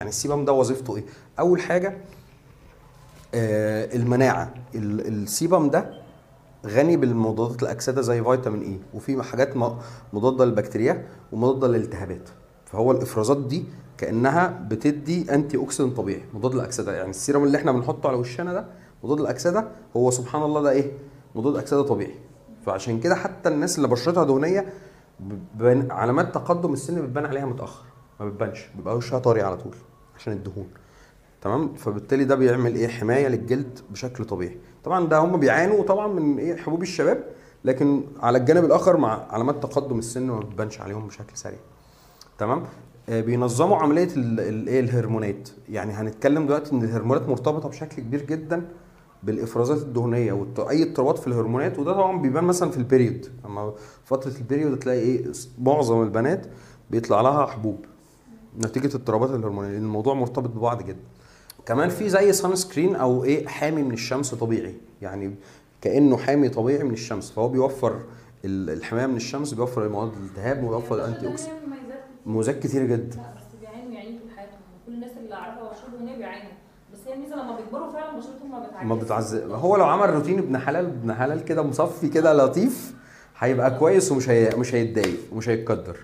يعني السيبم ده وظيفته ايه؟ اول حاجه المناعه. السيبم ده غني بالمضادات الاكسده زي فيتامين اي، وفي حاجات مضاده للبكتيريا ومضاده للالتهابات. فهو الافرازات دي كانها بتدي انتي اوكسيدنت طبيعي مضاد للاكسده. يعني السيرم اللي احنا بنحطه على وشنا ده مضاد الاكسده، هو سبحان الله ده ايه؟ مضاد اكسده طبيعي. فعشان كده حتى الناس اللي بشرتها دهنيه علامات تقدم السن بتبان عليها متاخر، ما بتبانش، بيبقى وشها طري على طول عشان الدهون. تمام. فبالتالي ده بيعمل ايه؟ حمايه للجلد بشكل طبيعي. طبعا ده هم بيعانوا طبعا من ايه؟ حبوب الشباب، لكن على الجانب الاخر مع علامات تقدم السن ما بتبانش عليهم بشكل سريع. تمام. بينظموا عمليه الايه؟ الهرمونات. يعني هنتكلم دلوقتي ان الهرمونات مرتبطه بشكل كبير جدا بالافرازات الدهنيه واي اضطرابات في الهرمونات، وده طبعا بيبان مثلا في البريود. اما فتره البريود تلاقي ايه؟ معظم البنات بيطلع لها حبوب نتيجه اضطرابات الهرمونيه، لان الموضوع مرتبط ببعض جدا. كمان في زي سان سكرين او ايه؟ حامي من الشمس طبيعي، يعني كانه حامي طبيعي من الشمس، فهو بيوفر الحمايه من الشمس، بيوفر مواد الالتهاب وبيوفر الانتي اوكسيدنت، مميزات كتير جدا. لا بس بيعانوا يعني طول حياتهم، كل الناس اللي اعرفها بشرتهم هنا بيعانوا، بس هي الميزه لما بيكبروا فعلا بشرتهم ما ما بتعجزش. بتعذب. هو لو عمل روتين ابن حلال، ابن حلال كده مصفي كده لطيف، هيبقى كويس ومش مش هيتضايق ومش هيتقدر.